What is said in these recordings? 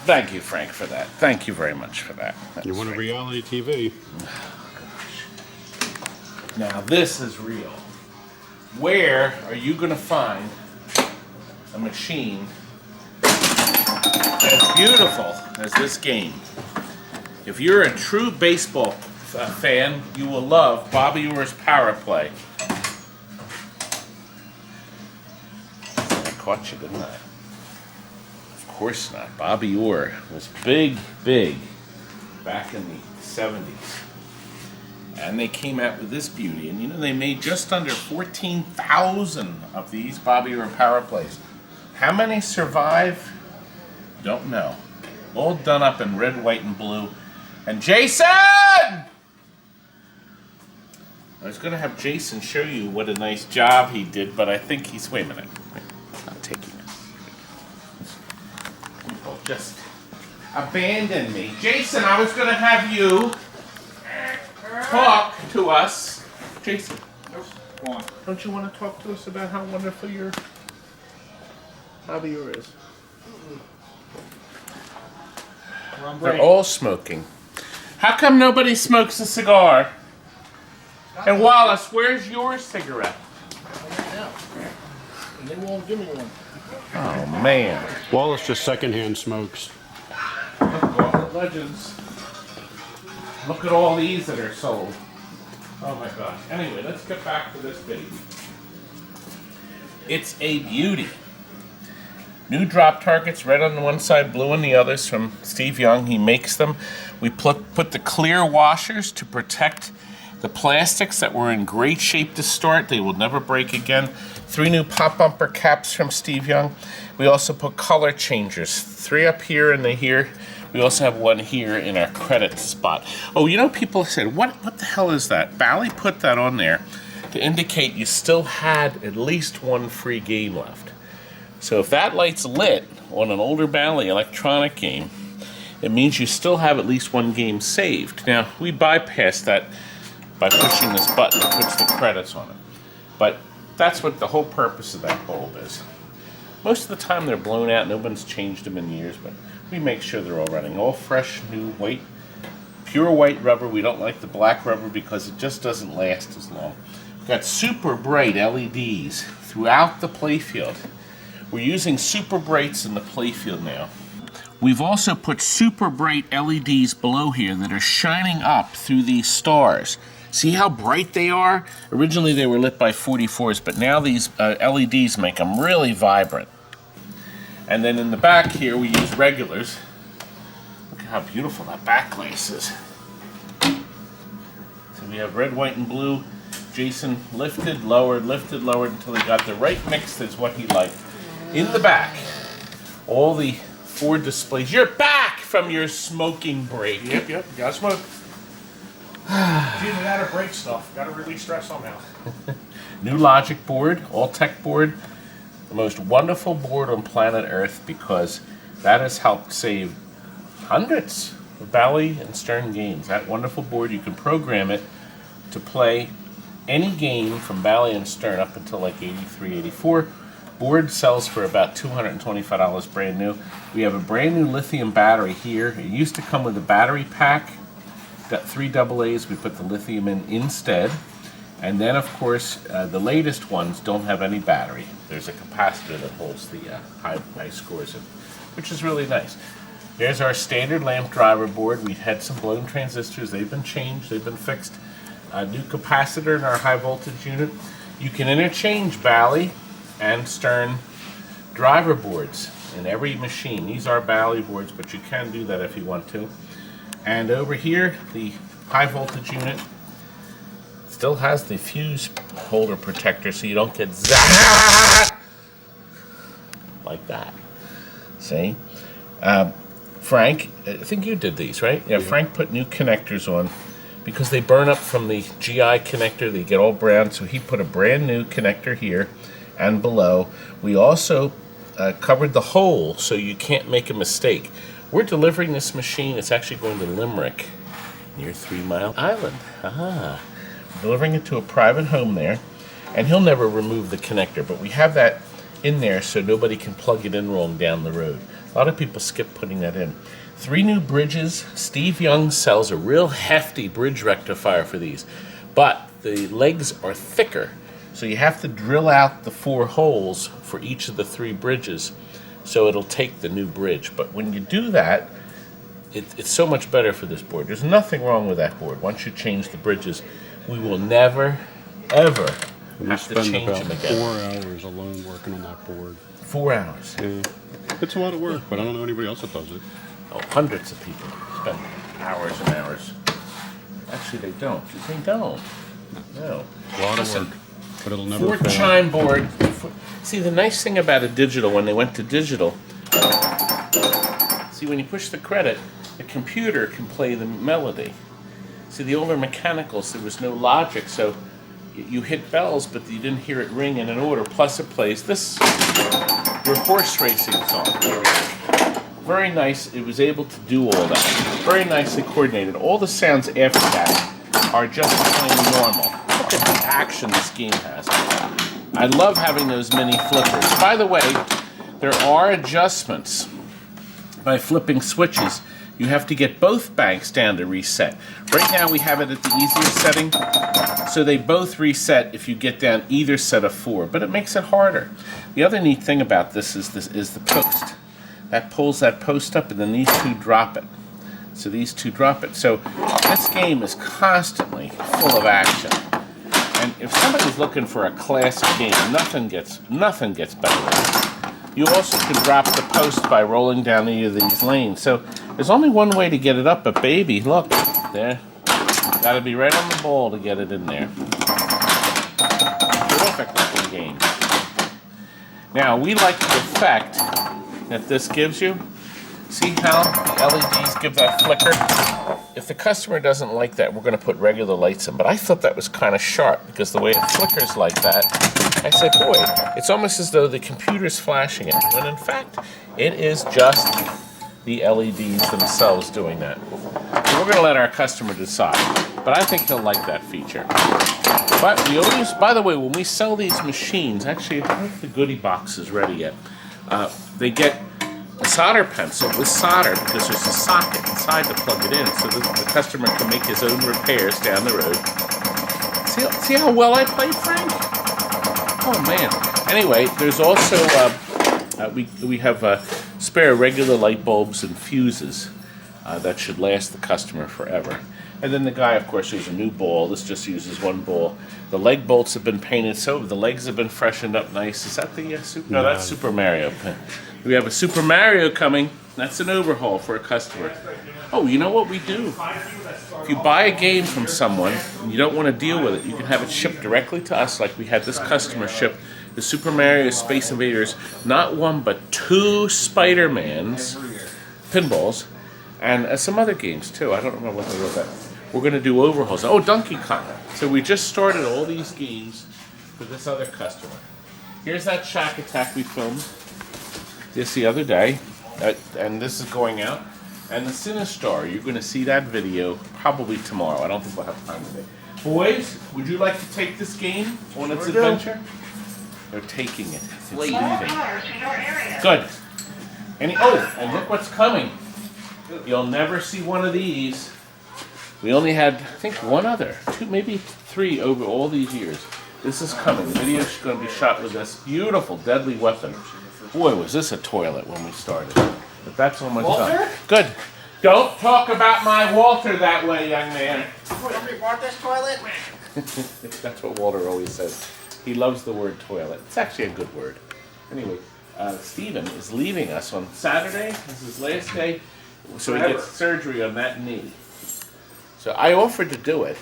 thank you, Frank, for that. Thank you very much for that. You want a reality TV? Now this is real. Where are you going to find a machine as beautiful as this game? If you're a true baseball fan, you will love Bobby Orr's Power Play. I caught you, didn't I? Of course not. Bobby Orr was big back in the 70s. And they came out with this beauty. And you know, they made just under 14,000 of these Bobby Orr Power Plays. How many survive? Don't know. All done up in red, white, and blue. And Jason! I was going to have Jason show you what a nice job he did, but I think he's... Wait a minute. Not taking it. People just abandon me. Jason, I was going to have you talk to us. Jason, don't you want to talk to us about how wonderful your Bobby Orr is? They're all smoking. How come nobody smokes a cigar? And Wallace, where's your cigarette? And they won't give me one. Oh, man. Wallace just secondhand smokes. Look at all the legends. Look at all these that are sold. Oh my gosh. Anyway, let's get back to this baby. It's a beauty. New drop targets, red on the one side, blue on the others, from Steve Young. He makes them. We put the clear washers to protect the plastics that were in great shape to start. They will never break again. 3 new pop bumper caps from Steve Young. We also put color changers. 3 up here and here. We also have 1 here in our credit spot. Oh, you know, people said, what the hell is that? Bally put that on there to indicate you still had at least 1 free game left. So if that light's lit on an older Bally electronic game, it means you still have at least 1 game saved. Now, we bypass that by pushing this button that puts the credits on it. But that's what the whole purpose of that bulb is. Most of the time they're blown out, no one's changed them in years, but we make sure they're all running. All fresh, new, white, pure white rubber. We don't like the black rubber because it just doesn't last as long. We've got super bright LEDs throughout the playfield. We're using super brights in the playfield now. We've also put super bright LEDs below here that are shining up through these stars. See how bright they are? Originally they were lit by 44s, but now these LEDs make them really vibrant. And then in the back here we use regulars. Look at how beautiful that back glass is. So we have red, white, and blue. Jason lifted, lowered until he got the right mix that's what he liked. In the back, all the 4 displays. You're back from your smoking break. Yep, gotta smoke. Either that or break stuff. Gotta release stress somehow. New logic board, all-tech board. The most wonderful board on planet Earth because that has helped save hundreds of Bally and Stern games. That wonderful board, you can program it to play any game from Bally and Stern up until like 83, 84. Board sells for about $225 brand new. We have a brand new lithium battery here. It used to come with a battery pack. Got 3 AA's, we put the lithium in instead. And then, of course, the latest ones don't have any battery. There's a capacitor that holds the high scores in, which is really nice. There's our standard lamp driver board. We had some blown transistors. They've been changed. They've been fixed. A new capacitor in our high voltage unit. You can interchange Bally and Stern driver boards in every machine. These are Bally boards, but you can do that if you want to. And over here, the high voltage unit still has the fuse holder protector so you don't get zapped like that. See? Frank, I think you did these, right? Yeah, Frank put new connectors on because they burn up from the GI connector. They get all brown, so he put a brand new connector here and below. We also covered the hole so you can't make a mistake. We're delivering this machine. It's actually going to Limerick near 3 Mile Island. We're delivering it to a private home there, and he'll never remove the connector, but we have that in there so nobody can plug it in wrong down the road. A lot of people skip putting that in. 3 new bridges. Steve Young sells a real hefty bridge rectifier for these, but the legs are thicker, so you have to drill out the 4 holes for each of the 3 bridges, so it'll take the new bridge. But when you do that, it's so much better for this board. There's nothing wrong with that board. Once you change the bridges, we will never, ever have to change them again. 4 hours alone working on that board. 4 hours. Yeah. It's a lot of work, but I don't know anybody else that does it. Oh, hundreds of people spend hours and hours. Actually, they don't. They don't. No. A lot of work, but it'll never fail. Chime board. See, the nice thing about a digital, when they went to digital, see, when you push the credit, the computer can play the melody. See, the older mechanicals, there was no logic, so you hit bells, but you didn't hear it ring in an order. Plus, it plays this, your horse racing song. Very nice. It was able to do all that. Very nicely coordinated. All the sounds after that are just plain normal. Look at the action this game has. I love having those mini flippers. By the way, there are adjustments. By flipping switches, you have to get both banks down to reset. Right now we have it at the easier setting, so they both reset if you get down either set of 4, but it makes it harder. The other neat thing about this is the post. That pulls that post up, and then these 2 drop it. So these 2 drop it. So this game is constantly full of action. And if somebody's looking for a classic game, nothing gets better than it. You also can drop the post by rolling down any of these lanes. So there's only one way to get it up, but baby, look, there. Gotta be right on the ball to get it in there. Terrific looking game. Now, we like the effect that this gives you. See how the LEDs give that flicker? If the customer doesn't like that, we're going to put regular lights in. But I thought that was kind of sharp, because the way it flickers like that, I said, boy, it's almost as though the computer's flashing it, when in fact, it is just the LEDs themselves doing that. So we're going to let our customer decide, but I think he'll like that feature. But we always, by the way, when we sell these machines, actually, I don't think the goodie box is ready yet. They get a solder pencil with solder, because there's a socket inside to plug it in, so the customer can make his own repairs down the road. See how well I played, Frank? Oh man. Anyway, there's also we have spare regular light bulbs and fuses that should last the customer forever. And then the guy, of course, uses a new ball. This just uses 1 ball. The leg bolts have been painted so the legs have been freshened up nice. Is that the Super? No, that's Super Mario. We have a Super Mario coming. That's an overhaul for a customer. Oh, you know what we do? If you buy a game from someone and you don't want to deal with it, you can have it shipped directly to us, like we had this customer ship the Super Mario Space Invaders, not 1 but 2 Spider-Mans, pinballs, and some other games too. I don't remember what they were about. We're going to do overhauls. Oh, Donkey Kong. So we just started all these games for this other customer. Here's that Shack Attack we filmed just the other day, and this is going out. And the Sinistar, you're going to see that video probably tomorrow. I don't think we'll have time today. Boys, would you like to take this game on its adventure? They're taking it. It's leaving. Good. And look what's coming. You'll never see one of these. We only had, I think, 1 other. 2, maybe 3 over all these years. This is coming. The video's going to be shot with this beautiful, deadly weapon. Boy, was this a toilet when we started. But that's almost done. Good. Don't talk about my Walter that way, young man. Somebody bought this toilet? That's what Walter always says. He loves the word toilet. It's actually a good word. Anyway, Stephen is leaving us on Saturday. This is his last day. So he gets surgery on that knee. So I offered to do it.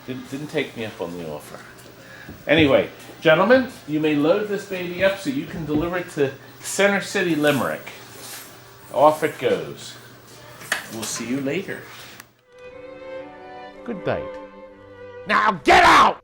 Didn't take me up on the offer. Anyway, gentlemen, you may load this baby up so you can deliver it to Center City, Limerick. Off it goes. We'll see you later. Good night. Now get out!